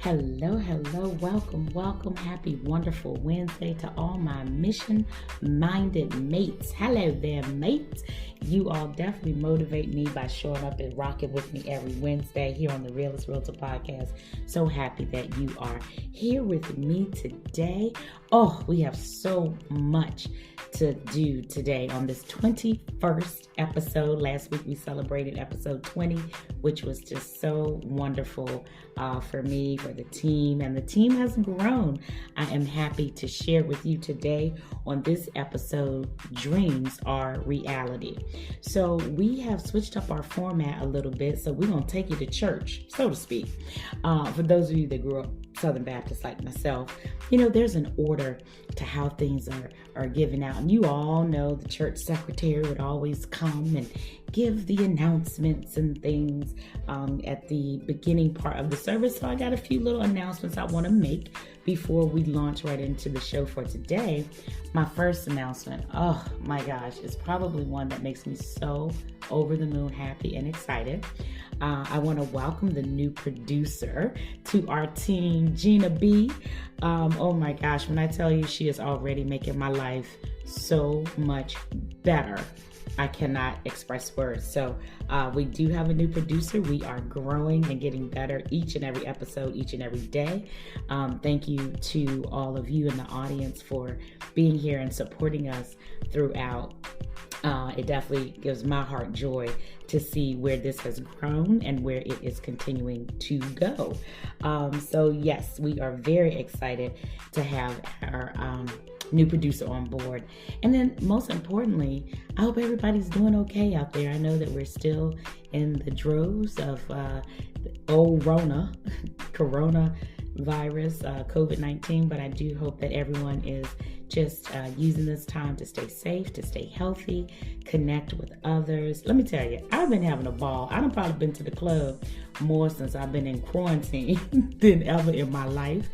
Hello, welcome. Happy, wonderful Wednesday to all my mission-minded mates. Hello there, mates. You all definitely motivate me by showing up and rocking with me every Wednesday here on the Realest Realtor podcast. So happy that you are here with me today. Oh, we have so much to do today on this 21st episode. Last week we celebrated episode 20, which was just so wonderful for me, for the team, and the team has grown. I am happy to share with you today on this episode, Dreams Are Reality. So we have switched up our format a little bit, so we're going to take you to church, so to speak. For those of you that grew up Southern Baptist like myself, there's an order to how things are given out. And you all know the church secretary would always come and give the announcements and things at the beginning part of the service. So I got a few little announcements I want to make before we launch right into the show for today. My first announcement, oh my gosh, is probably one that makes me so over the moon happy and excited. I want to welcome the new producer to our team, Gina B. Oh my gosh, when I tell you she is already making my life so much better, I cannot express words. So we do have a new producer. We are growing and getting better each and every episode, each and every day. Thank you to all of you in the audience for being here and supporting us throughout. It definitely gives my heart joy to see where this has grown and where it is continuing to go. So yes, we are very excited to have our new producer on board. And then most importantly, I hope everybody's doing okay out there. I know that we're still in the droves of the old coronavirus, COVID-19, but I do hope that everyone is just using this time to stay safe, to stay healthy, connect with others. Let me tell you, I've been having a ball. I've probably been to the club more since I've been in quarantine than ever in my life,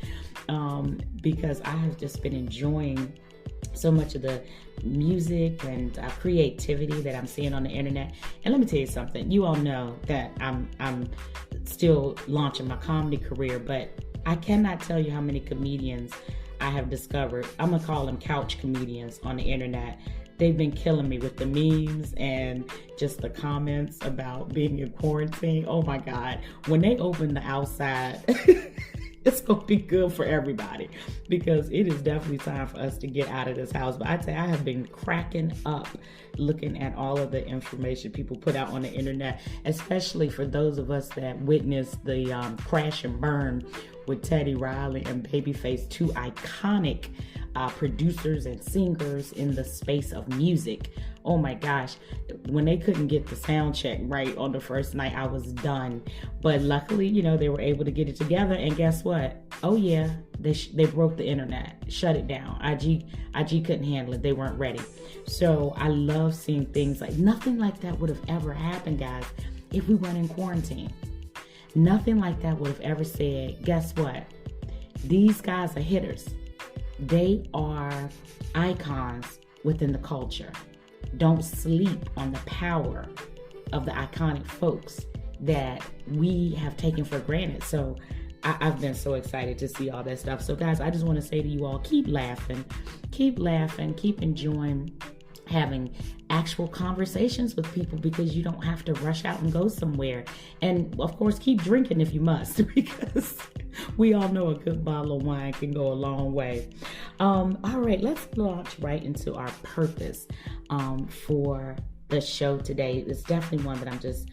because I have just been enjoying so much of the music and creativity that I'm seeing on the internet. And let me tell you something. You all know that I'm still launching my comedy career, but I cannot tell you how many comedians I have discovered. I'm gonna call them couch comedians on the internet. They've been killing me with the memes and just the comments about being in quarantine. Oh my God. When they open the outside, it's going to be good for everybody, because it is definitely time for us to get out of this house. But I'd say I have been cracking up looking at all of the information people put out on the internet, especially for those of us that witnessed the crash and burn with Teddy Riley and Babyface, two iconic producers and singers in the space of music. Oh my gosh, when they couldn't get the sound check right on the first night, I was done. But luckily, they were able to get it together. And guess what? Oh yeah, they broke the internet, shut it down. IG couldn't handle it. They weren't ready. So I love seeing things like nothing like that would have ever happened, guys, if we weren't in quarantine. Nothing like that would have ever said, guess what? These guys are hitters. They are icons within the culture. Don't sleep on the power of the iconic folks that we have taken for granted. So I've been so excited to see all that stuff. So guys, I just want to say to you all, keep laughing, keep enjoying having actual conversations with people, because you don't have to rush out and go somewhere. And of course, keep drinking if you must, because we all know a good bottle of wine can go a long way. All right, let's launch right into our purpose for the show today. It's definitely one that I'm just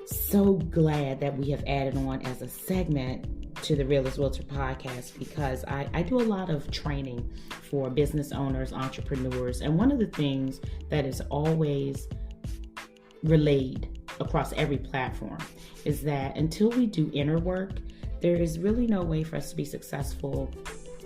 so glad that we have added on as a segment to the Realest Realtor podcast, because I do a lot of training for business owners, entrepreneurs, and one of the things that is always relayed across every platform is that until we do inner work, there is really no way for us to be successful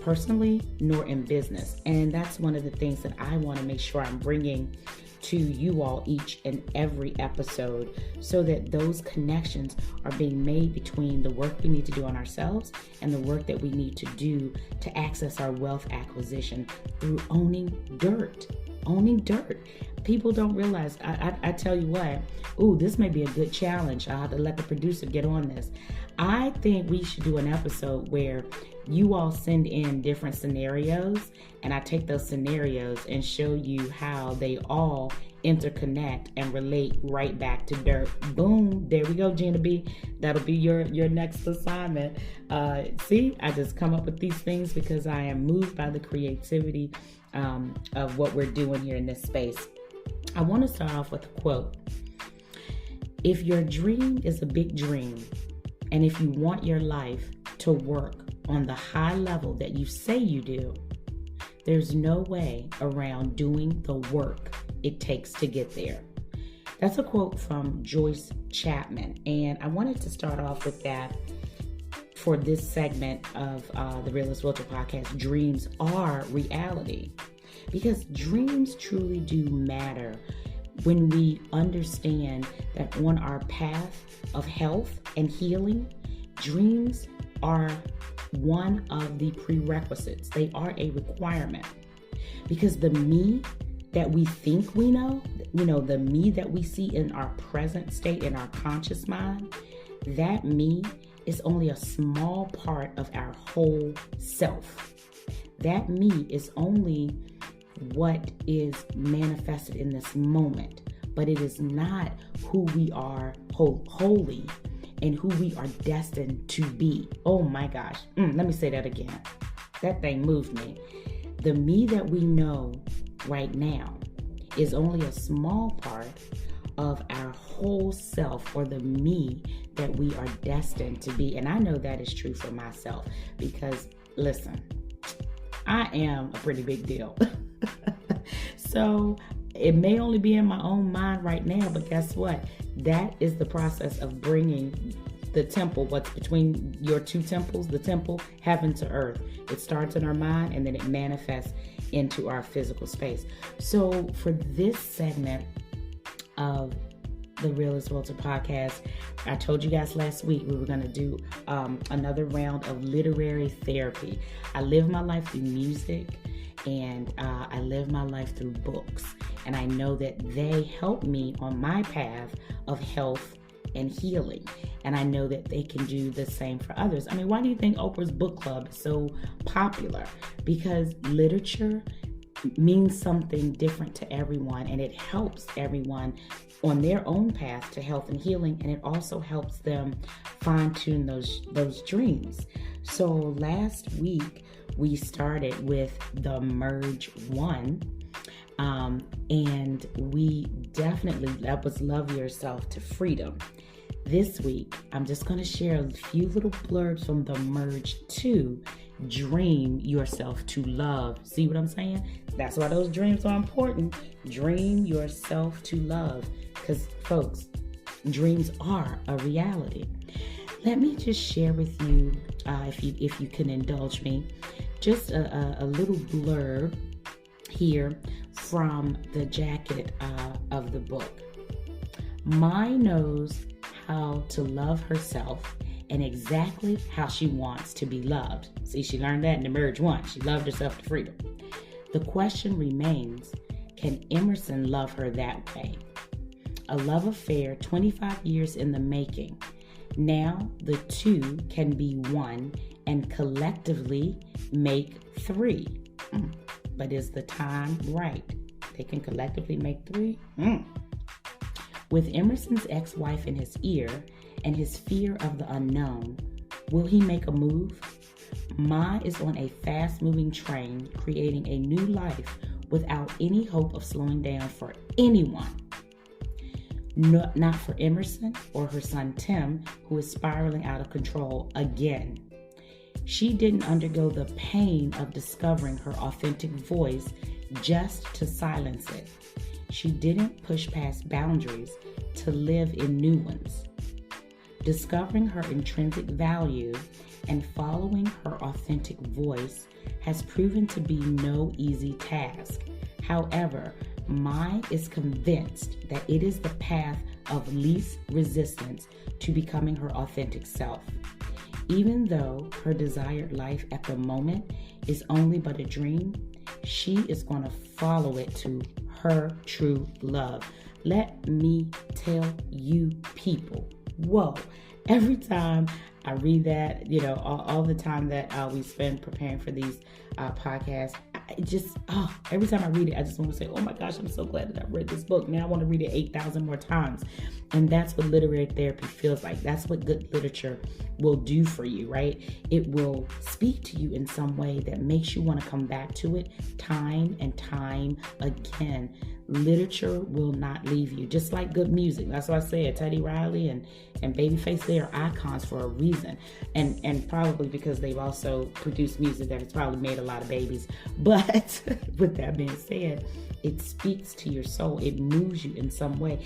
personally nor in business. And that's one of the things that I want to make sure I'm bringing to you all each and every episode, so that those connections are being made between the work we need to do on ourselves and the work that we need to do to access our wealth acquisition through owning dirt. owning dirt. People don't realize. I tell you what, this may be a good challenge. I'll have to let the producer get on this. I think we should do an episode where you all send in different scenarios, and I take those scenarios and show you how they all interconnect and relate right back to dirt. Boom, there we go, Gina B. That'll be your next assignment. See, I just come up with these things because I am moved by the creativity of what we're doing here in this space. I want to start off with a quote. If your dream is a big dream, and if you want your life to work on the high level that you say you do, there's no way around doing the work it takes to get there. That's a quote from Joyce Chapman, and I wanted to start off with that for this segment of the Realest Realtor podcast. Dreams are reality, because dreams truly do matter when we understand that on our path of health and healing, dreams are one of the prerequisites. They are a requirement, because the me that we think we know, the me that we see in our present state, in our conscious mind, that me is only a small part of our whole self. That me is only what is manifested in this moment, but it is not who we are wholly and who we are destined to be. Oh my gosh. Let me say that again. That thing moved me. The me that we know right now is only a small part of our whole self, or the me that we are destined to be. And I know that is true for myself, because listen, I am a pretty big deal. So it may only be in my own mind right now, but guess what? That is the process of bringing the temple, what's between your two temples, the temple, heaven to earth. It starts in our mind, and then it manifests into our physical space. So for this segment of the Realest Realtor podcast, I told you guys last week we were going to do another round of literary therapy. I live my life through music, and I live my life through books. And I know that they help me on my path of health and healing. And I know that they can do the same for others. I mean, why do you think Oprah's book club is so popular? Because literature means something different to everyone, and it helps everyone on their own path to health and healing, and it also helps them fine-tune those dreams. So last week we started with the Merge One, and we definitely, that was Love Yourself to Freedom. This week I'm just going to share a few little blurbs from the Merge 2, Dream Yourself to Love. See what I'm saying? That's why those dreams are important. Dream yourself to love, because folks, dreams are a reality. Let me just share with you, if you can indulge me, just a little blurb here from the jacket of the book. Mai knows how to love herself and exactly how she wants to be loved. See, she learned that in the Merge 1. She loved herself to freedom. The question remains, can Emerson love her that way? A love affair 25 years in the making. Now the two can be one and collectively make 3. But is the time right? They can collectively make 3? With Emerson's ex-wife in his ear and his fear of the unknown, will he make a move? Mai is on a fast-moving train, creating a new life without any hope of slowing down for anyone. Not for Emerson or her son Tim, who is spiraling out of control again. She didn't undergo the pain of discovering her authentic voice just to silence it. She didn't push past boundaries to live in new ones. Discovering her intrinsic value and following her authentic voice has proven to be no easy task. However, Mai is convinced that it is the path of least resistance to becoming her authentic self. Even though her desired life at the moment is only but a dream, she is going to follow it to her true love. Let me tell you, people, whoa, every time I read that, all the time that we spend preparing for these podcasts, every time I read it, I just want to say, oh my gosh, I'm so glad that I read this book. Now I want to read it 8,000 more times. And that's what literary therapy feels like. That's what good literature will do for you, right? It will speak to you in some way that makes you want to come back to it time and time again. Literature will not leave you, just like good music. That's why I said Teddy Riley and Babyface, they are icons for a reason. And probably because they've also produced music that has probably made a lot of babies. But with that being said, it speaks to your soul. It moves you in some way.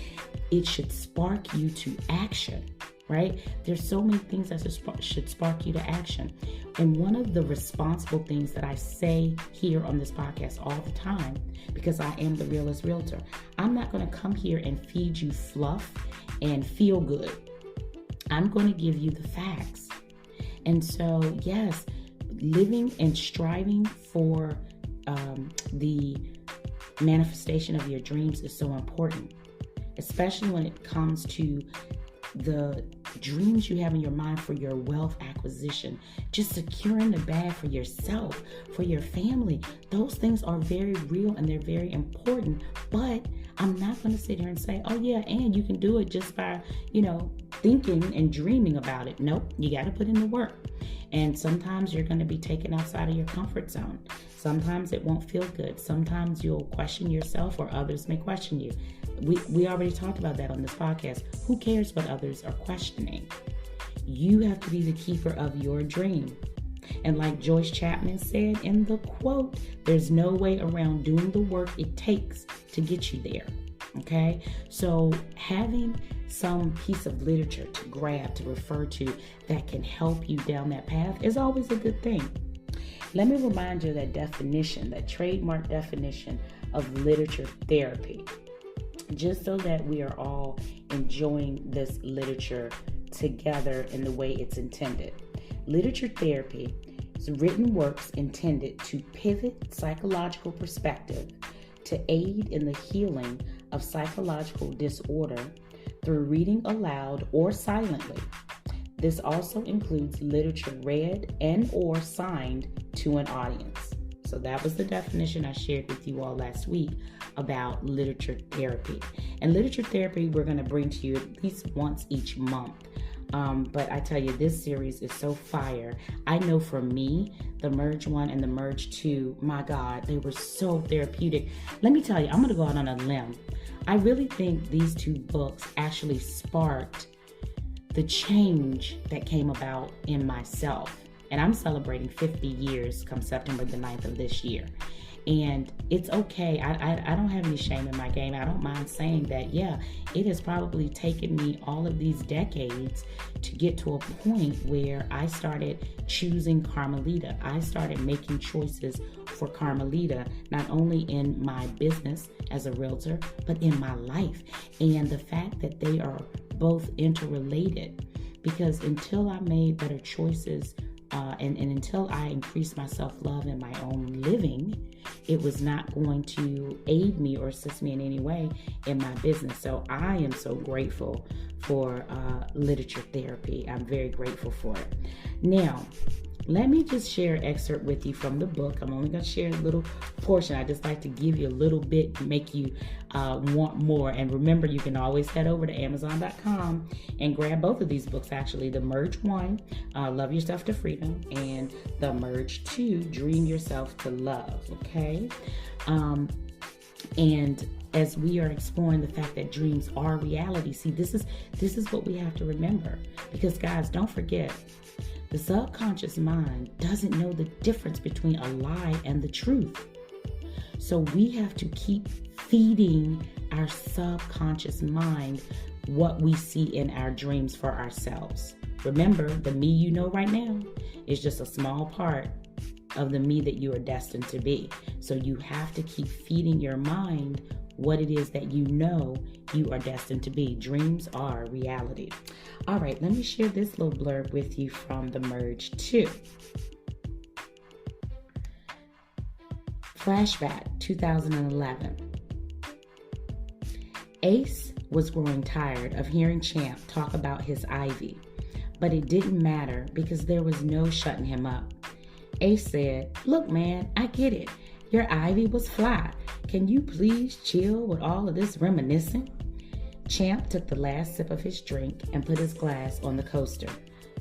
It should spark you to action, right? There's so many things that should spark you to action. And one of the responsible things that I say here on this podcast all the time, because I am the Realest Realtor, I'm not going to come here and feed you fluff and feel good. I'm going to give you the facts. And so, yes, living and striving for the manifestation of your dreams is so important, especially when it comes to the dreams you have in your mind for your wealth acquisition, just securing the bag for yourself, for your family. Those things are very real and they're very important, but I'm not going to sit here and say, oh yeah, and you can do it just by, thinking and dreaming about it. Nope, you got to put in the work. And sometimes you're going to be taken outside of your comfort zone. Sometimes it won't feel good. Sometimes you'll question yourself or others may question you. We already talked about that on this podcast. Who cares what others are questioning? You have to be the keeper of your dream. And like Joyce Chapman said in the quote, there's no way around doing the work it takes to get you there. Okay? So having some piece of literature to grab, to refer to, that can help you down that path is always a good thing. Let me remind you that definition, that trademark definition of literature therapy, just so that we are all enjoying this literature together in the way it's intended. Literature therapy is written works intended to pivot psychological perspective to aid in the healing of psychological disorder through reading aloud or silently. This also includes literature read and or signed to an audience. So that was the definition I shared with you all last week about literature therapy. And literature therapy we're going to bring to you at least once each month. But I tell you, this series is so fire. I know for me, the Merge 1 and the Merge 2, my God, they were so therapeutic. Let me tell you, I'm going to go out on a limb. I really think these two books actually sparked the change that came about in myself. And I'm celebrating 50 years come September the 9th of this year. And it's okay. I don't have any shame in my game. I don't mind saying that, yeah, it has probably taken me all of these decades to get to a point where I started choosing Carmellita. I started making choices for Carmellita, not only in my business as a realtor, but in my life. And the fact that they are both interrelated, because until I made better choices and until I increased my self-love in my own living, it was not going to aid me or assist me in any way in my business. So I am so grateful for literature therapy. I'm very grateful for it. Now, let me just share an excerpt with you from the book. I'm only going to share a little portion. I just like to give you a little bit to make you want more. And remember, you can always head over to Amazon.com and grab both of these books, actually. The Merge 1, Love Yourself to Freedom, and the Merge 2, Dream Yourself to Love, okay? And as we are exploring the fact that dreams are reality, see, this is what we have to remember. Because, guys, don't forget, the subconscious mind doesn't know the difference between a lie and the truth. So we have to keep feeding our subconscious mind what we see in our dreams for ourselves. Remember, the me you know right now is just a small part of the me that you are destined to be. So you have to keep feeding your mind what it is that you know you are destined to be. Dreams are reality. All right, let me share this little blurb with you from the Merge 2. Flashback 2011. Ace was growing tired of hearing Champ talk about his ivy, but it didn't matter because there was no shutting him up. Ace said, "Look, man, I get it. Your ivy was fly. Can you please chill with all of this reminiscing?" Champ took the last sip of his drink and put his glass on the coaster.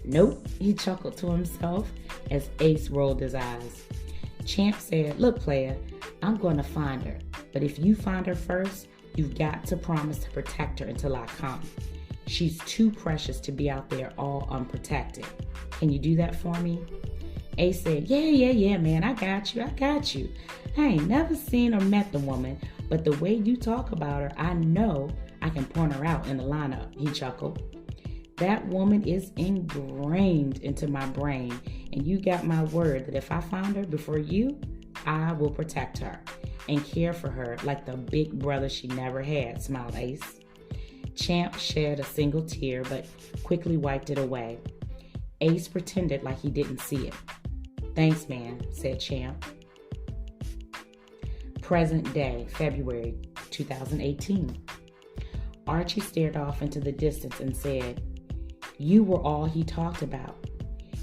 "Nope," he chuckled to himself as Ace rolled his eyes. Champ said, "Look, player, I'm going to find her, but if you find her first, you've got to promise to protect her until I come. She's too precious to be out there all unprotected. Can you do that for me?" Ace said, Yeah, man, I got you. I ain't never seen or met the woman, but the way you talk about her, I know I can point her out in the lineup," he chuckled. "That woman is ingrained into my brain, and you got my word that if I find her before you, I will protect her and care for her like the big brother she never had," smiled Ace. Champ shed a single tear, but quickly wiped it away. Ace pretended like he didn't see it. "Thanks, man," said Champ. Present day, February 2018. Archie stared off into the distance and said, "You were all he talked about.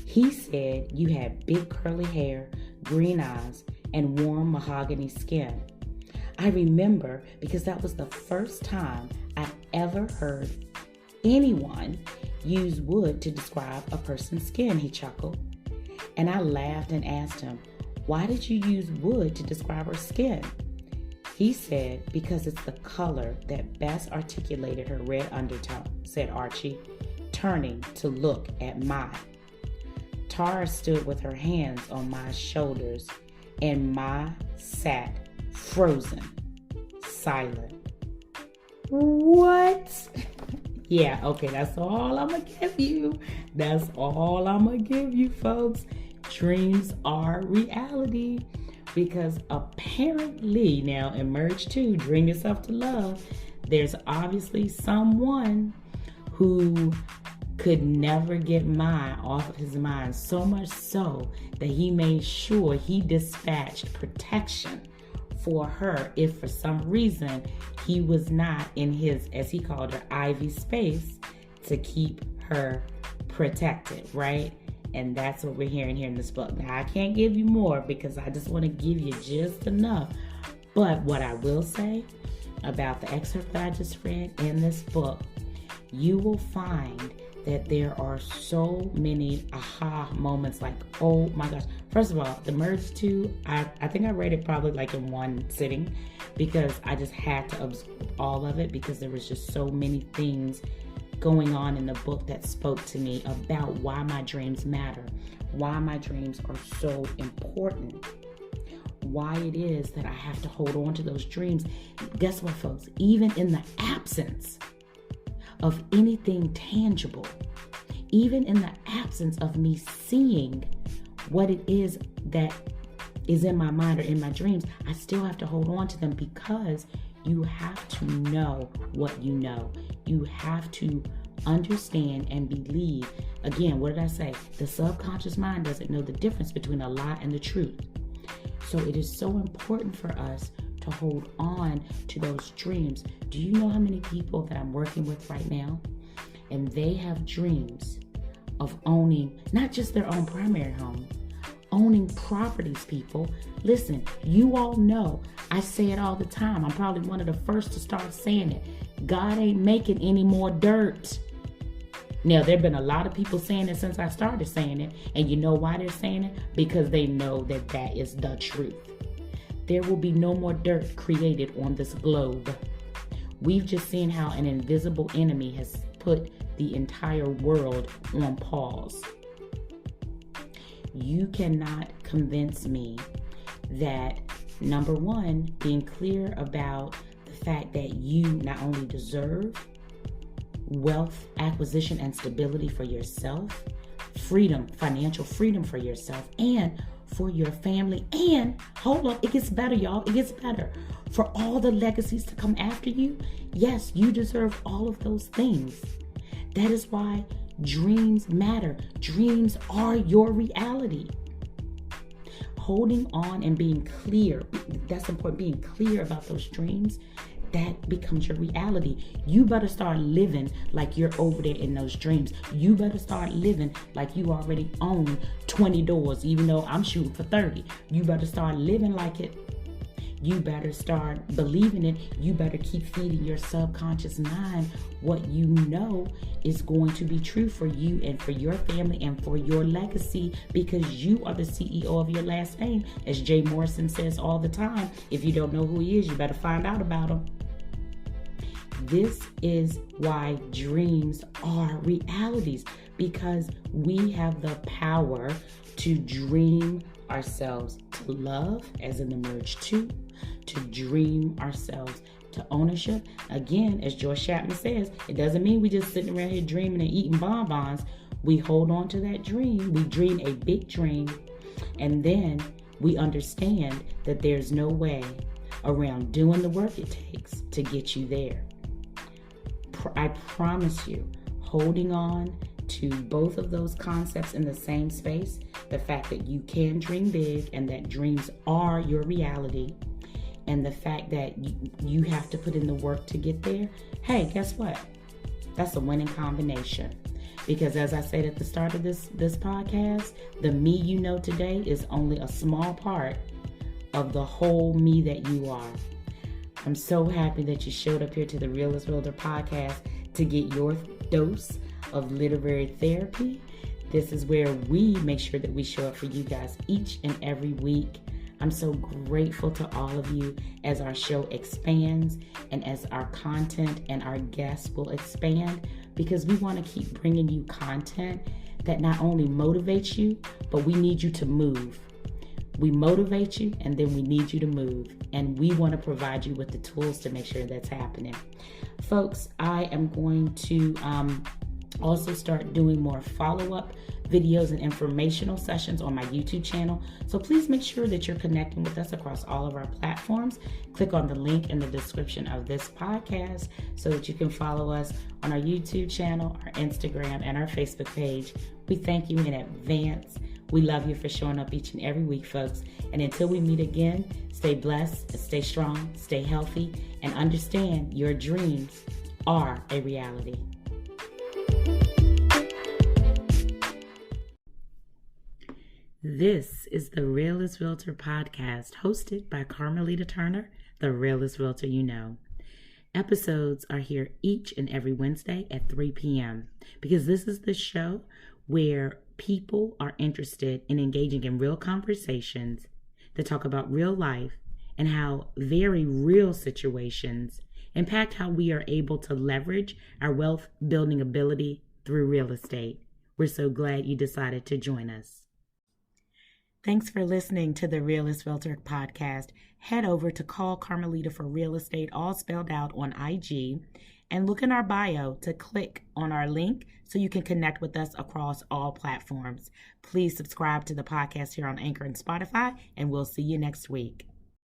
He said you had big curly hair, green eyes, and warm mahogany skin. I remember because that was the first time I ever heard anyone use wood to describe a person's skin," he chuckled. And I laughed and asked him, "Why did you use wood to describe her skin?" He said, "Because it's the color that best articulated her red undertone," said Archie, turning to look at Mai. Tara stood with her hands on Mai's shoulders, and Mai sat frozen, silent. "What?" Yeah, okay, that's all I'm going to give you. That's all I'm going to give you, folks. Dreams are reality. Because apparently, now in Merge 2, Dream Yourself to Love, there's obviously someone who could never get Mai off of his mind, so much so that he made sure he dispatched protection for her if for some reason he was not in his, as he called her, Ivy space to keep her protected, right? And that's what we're hearing here in this book. Now, I can't give you more because I just want to give you just enough. But what I will say about the excerpt that I just read in this book, you will find that there are so many aha moments like, oh my gosh. First of all, the Merge 2, I think I read it probably like in one sitting because I just had to absorb all of it because there was just so many things going on in the book that spoke to me about why my dreams matter, why my dreams are so important, why it is that I have to hold on to those dreams. Guess what, folks? Even in the absence of anything tangible, even in the absence of me seeing what it is that is in my mind or in my dreams, I still have to hold on to them because you have to know what you know. You have to understand and believe. Again, what did I say? The subconscious mind doesn't know the difference between a lie and the truth. So it is so important for us to hold on to those dreams. Do you know how many people that I'm working with right now? And they have dreams of owning not just their own primary home, owning properties, people. Listen, you all know, I say it all the time. I'm probably one of the first to start saying it. God ain't making any more dirt. Now, there have been a lot of people saying it since I started saying it. And you know why they're saying it? Because they know that that is the truth. There will be no more dirt created on this globe. We've just seen how an invisible enemy has put the entire world on pause. You cannot convince me that, number one, being clear about the fact that you not only deserve wealth acquisition and stability for yourself, freedom, financial freedom for yourself and for your family, and hold on, it gets better, y'all. It gets better. For all the legacies to come after you, yes, you deserve all of those things. That is why dreams matter. Dreams are your reality. holding on and being clear, that's important, being clear about those dreams, that becomes your reality. You better start living like you're over there in those dreams. You better start living like you already own 20 doors, even though I'm shooting for 30. You better start living like it. You better start believing it. You better keep feeding your subconscious mind what you know is going to be true for you and for your family and for your legacy, because you are the CEO of your last name. As Jay Morrison says all the time, if you don't know who he is, you better find out about him. This is why dreams are realities, because we have the power to dream ourselves to love, as in the merge two, to dream ourselves to ownership. Again, as George Chapman says, it doesn't mean we just sitting around here dreaming and eating bonbons. We hold on to that dream. We dream a big dream, and then we understand that there's no way around doing the work it takes to get you there. I promise you, holding on to both of those concepts in the same space, the fact that you can dream big and that dreams are your reality, and the fact that you have to put in the work to get there, hey, guess what? That's a winning combination. Because as I said at the start of this podcast, the me you know today is only a small part of the whole me that you are. I'm so happy that you showed up here to the Realest Realtor podcast to get your dose of literary therapy. This is where we make sure that we show up for you guys each and every week. I'm so grateful to all of you as our show expands and as our content and our guests will expand, because we want to keep bringing you content that not only motivates you, but we need you to move. We motivate you, and then we need you to move. And we want to provide you with the tools to make sure that's happening. Folks, I am going to also start doing more follow-up videos and informational sessions on my YouTube channel. So please make sure that you're connecting with us across all of our platforms. Click on the link in the description of this podcast so that you can follow us on our YouTube channel, our Instagram, and our Facebook page. We thank you in advance. We love you for showing up each and every week, folks. And until we meet again, stay blessed, stay strong, stay healthy, and understand your dreams are a reality. This is the Realest Realtor podcast, hosted by Carmellita Turner, the Realest Realtor you know. Episodes are here each and every Wednesday at 3 p.m. because this is the show where people are interested in engaging in real conversations that talk about real life and how very real situations impact how we are able to leverage our wealth building ability through real estate. We're so glad you decided to join us. Thanks for listening to the Realest Realtor podcast. Head over to Call Carmellita for Real Estate, all spelled out, on IG, and look in our bio to click on our link so you can connect with us across all platforms. Please subscribe to the podcast here on Anchor and Spotify, and we'll see you next week.